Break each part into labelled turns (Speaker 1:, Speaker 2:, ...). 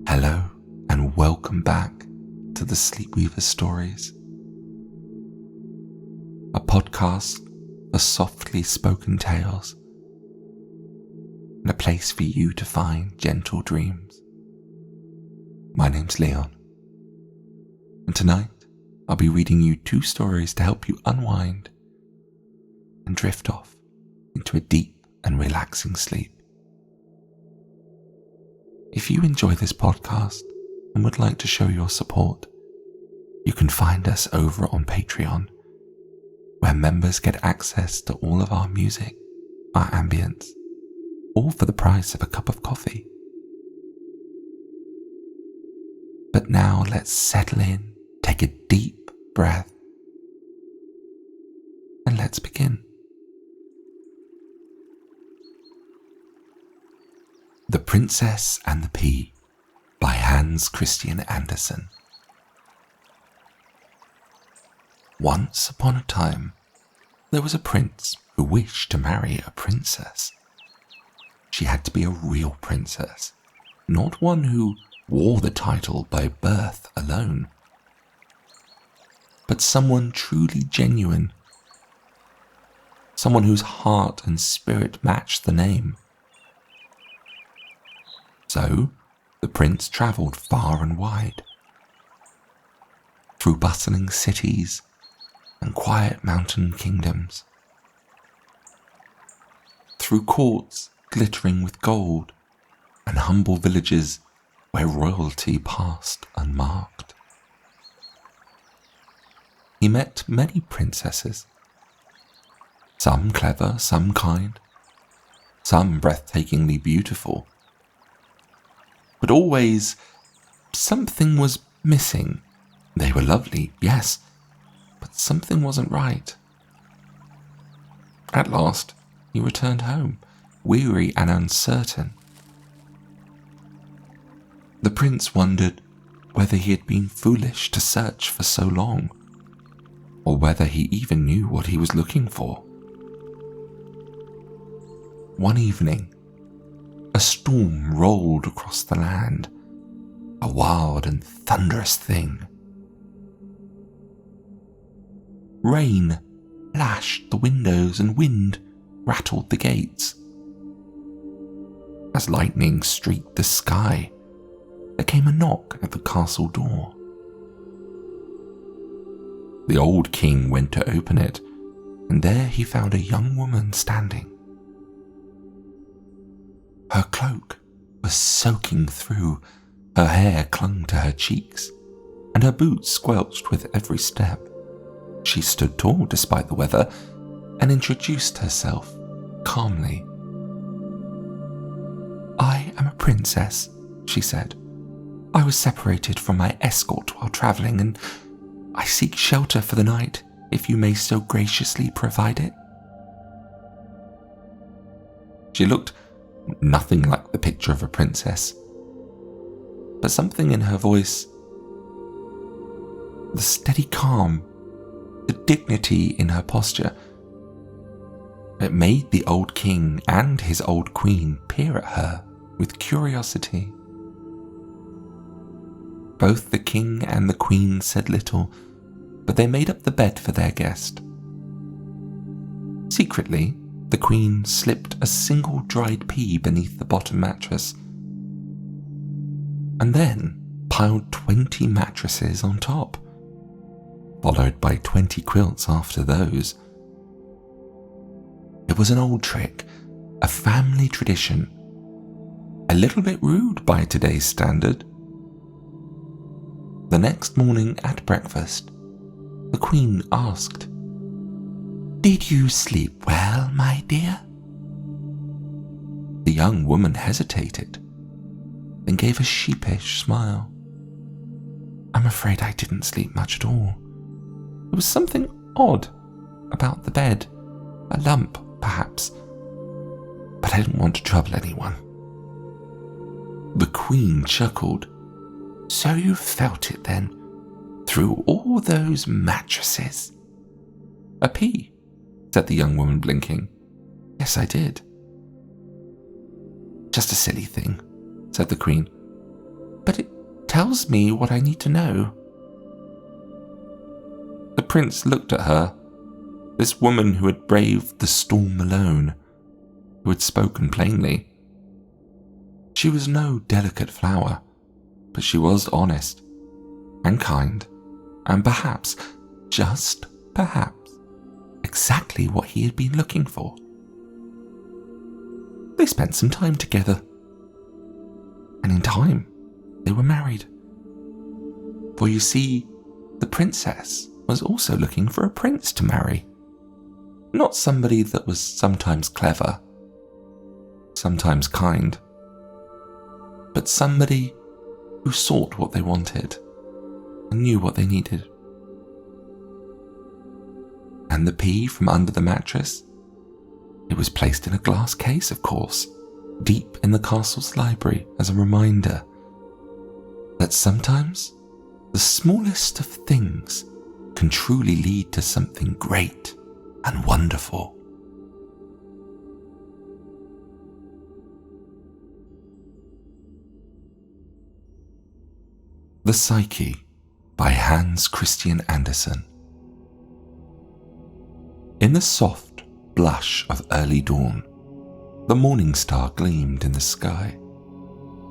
Speaker 1: Hello and welcome back to the Sleepweaver Stories, a podcast for softly spoken tales and a place for you to find gentle dreams. My name's Leon, and tonight I'll be reading you 2 stories to help you unwind and drift off into a deep and relaxing sleep. If you enjoy this podcast and would like to show your support, you can find us over on Patreon, where members get access to all of our music, our ambience, all for the price of a cup of coffee. But now let's settle in, take a deep breath, and let's begin. The Princess and the Pea by Hans Christian Andersen. Once upon a time, there was a prince who wished to marry a princess. She had to be a real princess, not one who wore the title by birth alone, but someone truly genuine, someone whose heart and spirit matched the name. So, the prince travelled far and wide, through bustling cities and quiet mountain kingdoms, through courts glittering with gold and humble villages where royalty passed unmarked. He met many princesses, some clever, some kind, some breathtakingly beautiful. But always, something was missing. They were lovely, yes, but something wasn't right. At last, he returned home, weary and uncertain. The prince wondered whether he had been foolish to search for so long, or whether he even knew what he was looking for. One evening, a storm rolled across the land, a wild and thunderous thing. Rain lashed the windows and wind rattled the gates. As lightning streaked the sky, there came a knock at the castle door. The old king went to open it, and there he found a young woman standing. Her cloak was soaking through, her hair clung to her cheeks, and her boots squelched with every step. She stood tall despite the weather and introduced herself calmly. "I am a princess," she said. "I was separated from my escort while travelling, and I seek shelter for the night, if you may so graciously provide it." She looked nothing like the picture of a princess, but something in her voice, the steady calm, the dignity in her posture, it made the old king and his old queen peer at her with curiosity. Both the king and the queen said little, but they made up the bed for their guest. Secretly, the queen slipped a single dried pea beneath the bottom mattress, and then piled 20 mattresses on top, followed by 20 quilts after those. It was an old trick, a family tradition, a little bit rude by today's standard. The next morning at breakfast, the queen asked, "Did you sleep well, my dear?" The young woman hesitated, then gave a sheepish smile. "I'm afraid I didn't sleep much at all. There was something odd about the bed, a lump, perhaps, but I didn't want to trouble anyone." The queen chuckled. "So you felt it then, through all those mattresses?" "A pea," said the young woman, blinking. "Yes, I did." "Just a silly thing," said the queen. "But tells me what I need to know." The prince looked at her, this woman who had braved the storm alone, who had spoken plainly. She was no delicate flower, but she was honest and kind, and perhaps, just perhaps, exactly what he had been looking for. They spent some time together, and in time they were married. For you see, the princess was also looking for a prince to marry. Not somebody that was sometimes clever, sometimes kind, but somebody who sought what they wanted and knew what they needed. And the pea from under the mattress? It was placed in a glass case, of course, deep in the castle's library as a reminder that sometimes the smallest of things can truly lead to something great and wonderful. The Psyche by Hans Christian Andersen. In the soft blush of early dawn, the morning star gleamed in the sky,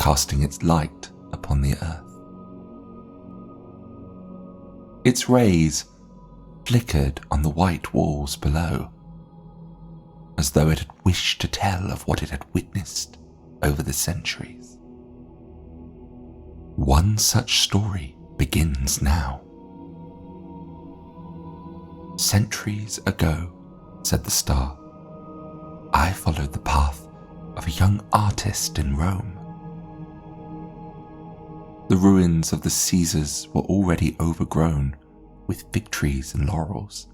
Speaker 1: casting its light upon the earth. Its rays flickered on the white walls below, as though it had wished to tell of what it had witnessed over the centuries. One such story begins now. "Centuries ago," said the star, "I followed the path of a young artist in Rome. The ruins of the Caesars were already overgrown with fig trees and laurels,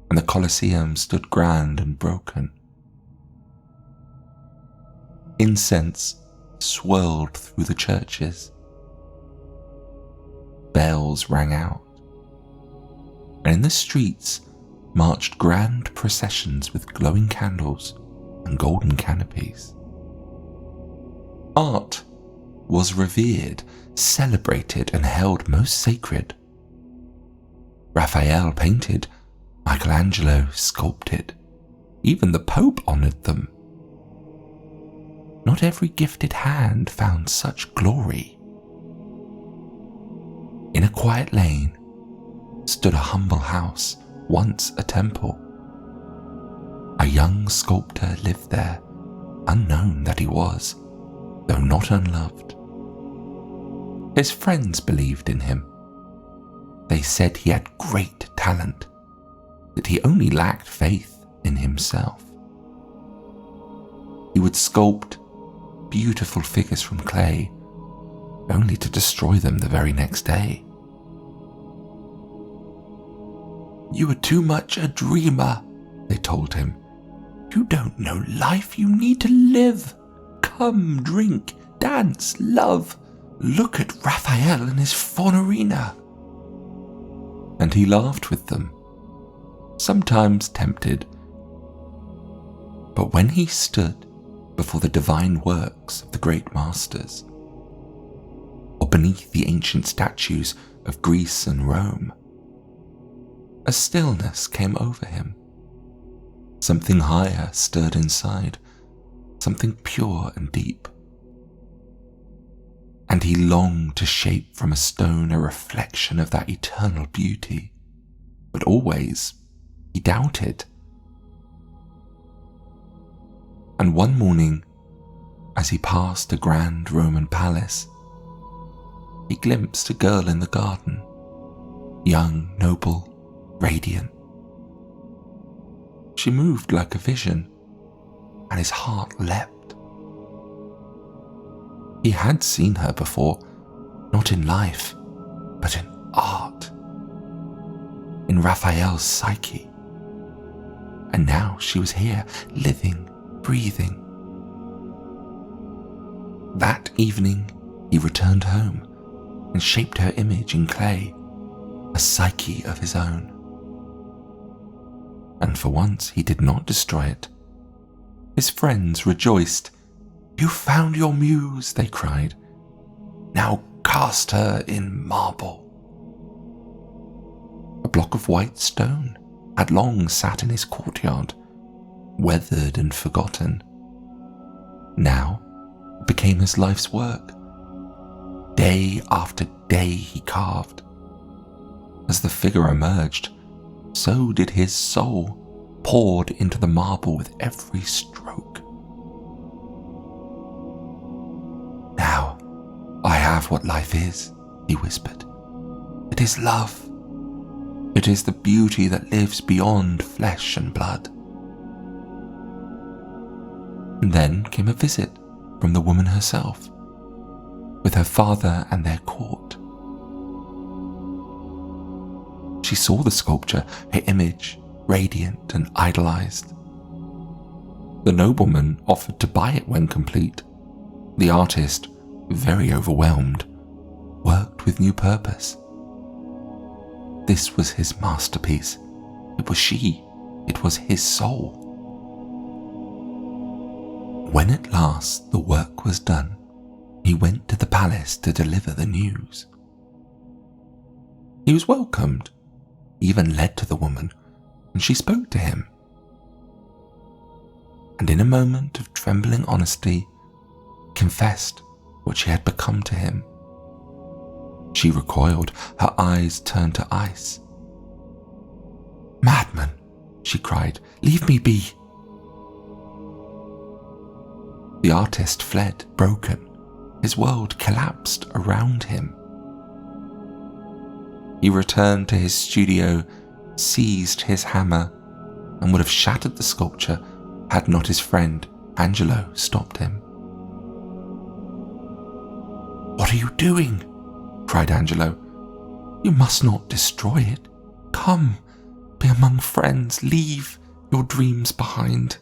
Speaker 1: and the Colosseum stood grand and broken. Incense swirled through the churches. Bells rang out, and in the streets marched grand processions with glowing candles and golden canopies. Art was revered, celebrated, and held most sacred. Raphael painted, Michelangelo sculpted, even the Pope honoured them. Not every gifted hand found such glory. In a quiet lane stood a humble house, once a temple. A young sculptor lived there, unknown that he was, though not unloved. His friends believed in him. They said he had great talent, that he only lacked faith in himself. He would sculpt beautiful figures from clay, only to destroy them the very next day. "You are too much a dreamer," they told him. "You don't know life, you need to live. Come, drink, dance, love. Look at Raphael and his Faunerina." And he laughed with them, sometimes tempted. But when he stood before the divine works of the great masters, or beneath the ancient statues of Greece and Rome, a stillness came over him. Something higher stirred inside, something pure and deep. And he longed to shape from a stone a reflection of that eternal beauty, but always he doubted. And one morning, as he passed a grand Roman palace, he glimpsed a girl in the garden, young, noble, radiant. She moved like a vision, and his heart leapt. He had seen her before, not in life, but in art, in Raphael's Psyche. And now she was here, living, breathing. That evening, he returned home and shaped her image in clay, a Psyche of his own. And for once he did not destroy it. His friends rejoiced. "You found your muse," they cried. now cast her in marble. A block of white stone had long sat in his courtyard, weathered and forgotten. Now it became his life's work. Day after day he carved. As the figure emerged, so did his soul, poured into the marble with every stroke. Now I have what life is, he whispered. It is love. It is the beauty that lives beyond flesh and blood. And then came a visit from the woman herself, with her father and their court. She saw the sculpture, her image, radiant and idolized. The nobleman offered to buy it when complete. The artist, very overwhelmed, worked with new purpose. This was his masterpiece. It was she. It was his soul. When at last the work was done, he went to the palace to deliver the news. He was welcomed, even led to the woman, and she spoke to him. And in a moment of trembling honesty, confessed what she had become to him. She recoiled, her eyes turned to ice. "Madman," she cried, "leave me be." The artist fled, broken. His world collapsed around him. He returned to his studio, seized his hammer, and would have shattered the sculpture had not his friend, Angelo, stopped him. "What are you doing?" cried Angelo. "You must not destroy it. Come, be among friends, leave your dreams behind."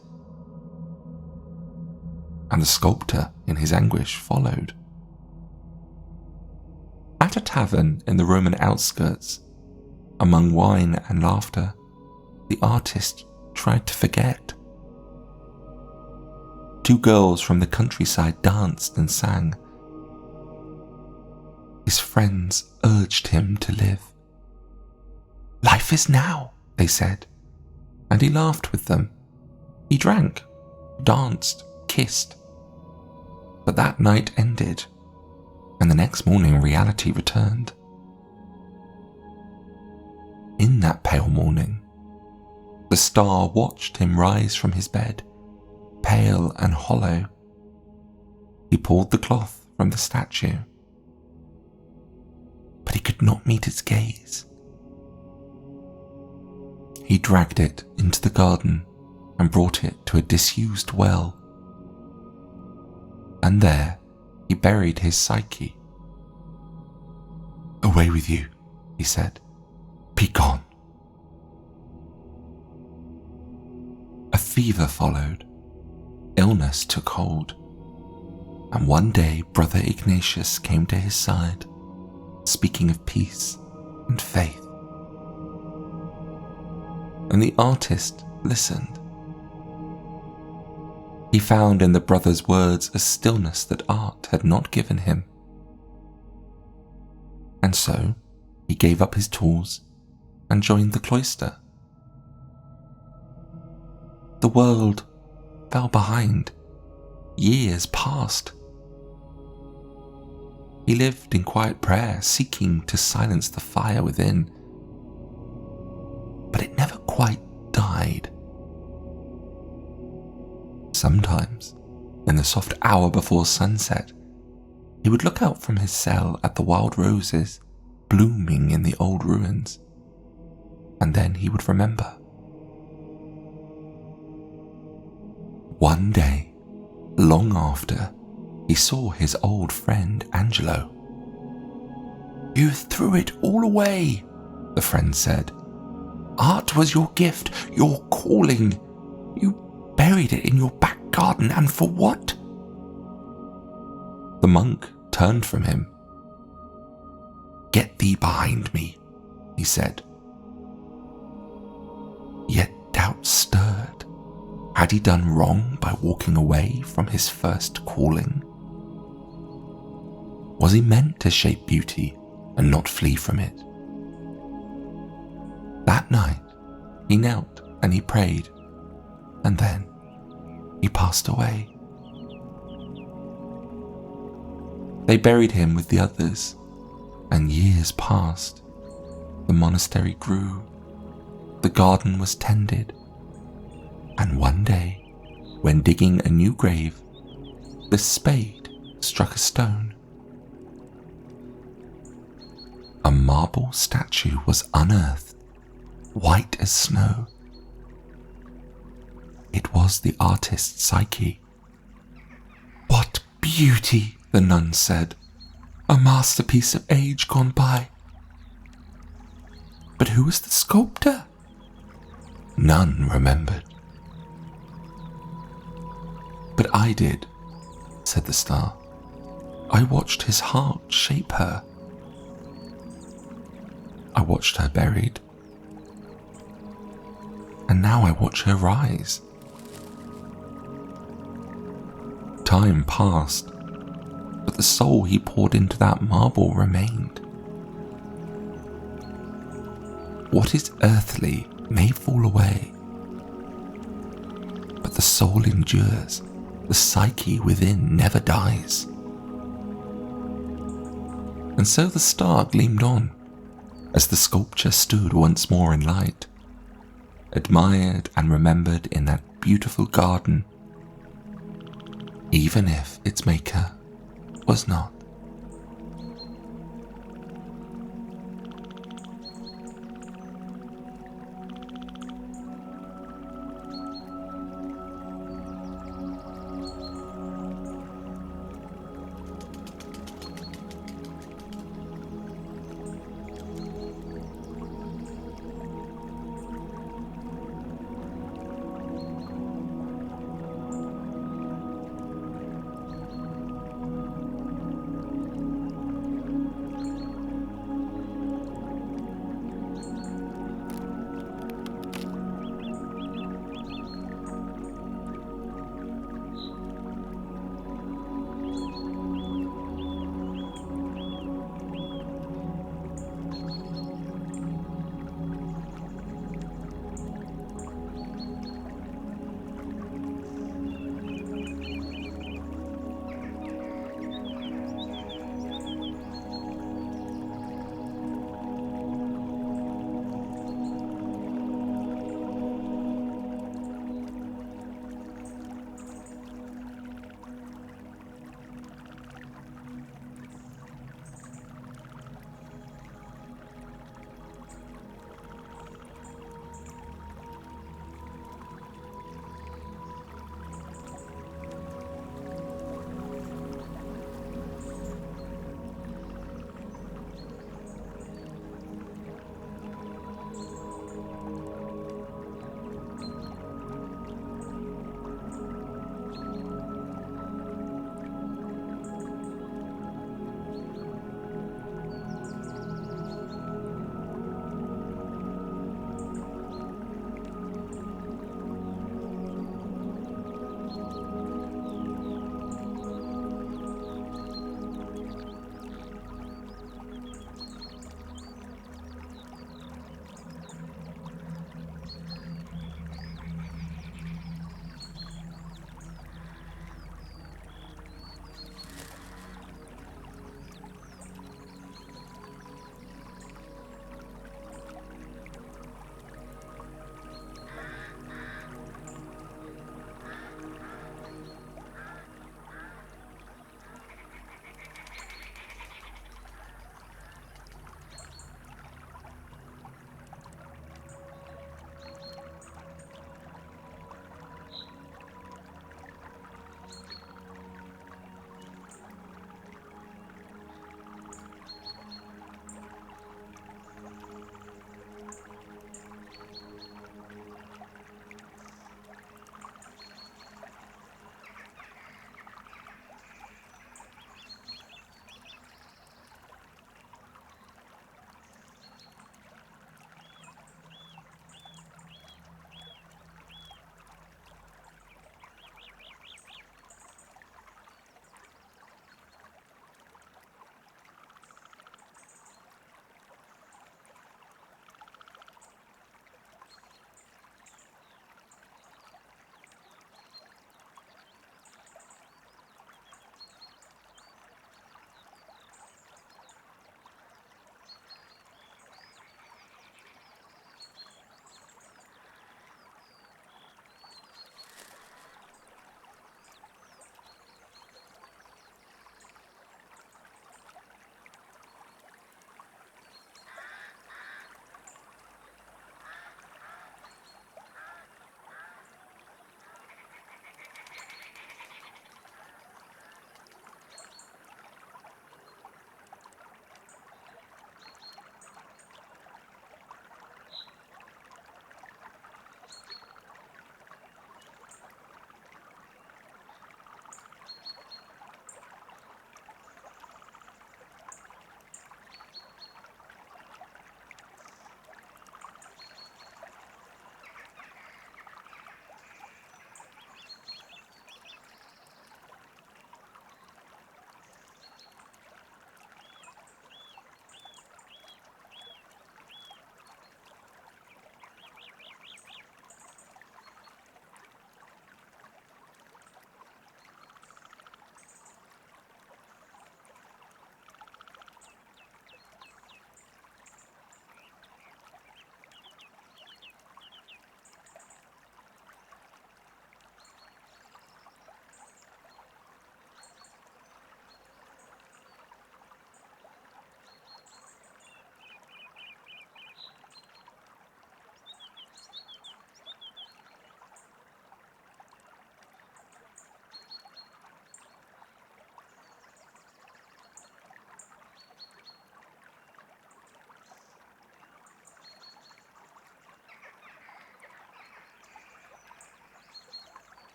Speaker 1: And the sculptor, in his anguish, followed. At a tavern in the Roman outskirts, among wine and laughter, the artist tried to forget. Two girls from the countryside danced and sang. His friends urged him to live. "Life is now," they said, and he laughed with them. He drank, danced, kissed. But that night ended, and the next morning reality returned. In that pale morning, the star watched him rise from his bed, pale and hollow. He pulled the cloth from the statue, but he could not meet its gaze. He dragged it into the garden and brought it to a disused well. And there he buried his Psyche. "Away with you," he said. "Be gone." A fever followed. Illness took hold. And one day Brother Ignatius came to his side, speaking of peace and faith. And the artist listened. He found in the brother's words a stillness that art had not given him. And so he gave up his tools and joined the cloister. The world fell behind. Years passed. He lived in quiet prayer, seeking to silence the fire within. But it never quite died. Sometimes, in the soft hour before sunset, he would look out from his cell at the wild roses blooming in the old ruins, and then he would remember. One day, long after, he saw his old friend Angelo. "You threw it all away," the friend said. "Art was your gift, your calling. You buried it in your back garden, and for what?" The monk turned from him. "Get thee behind me," he said. Yet doubt stirred. Had he done wrong by walking away from his first calling? Was he meant to shape beauty and not flee from it? That night, he knelt and he prayed, and then he passed away. They buried him with the others, and years passed. The monastery grew, the garden was tended, and one day, when digging a new grave, the spade struck a stone. A marble statue was unearthed, white as snow. It was the artist Psyche. "What beauty!" the nun said. "A masterpiece of age gone by." "But who was the sculptor?" None remembered. "But I did," said the star. "I watched his heart shape her. I watched her buried, and now I watch her rise." Time passed, but the soul he poured into that marble remained. What is earthly may fall away, but the soul endures. The psyche within never dies. And so the star gleamed on, as the sculpture stood once more in light, admired and remembered in that beautiful garden, even if its maker was not.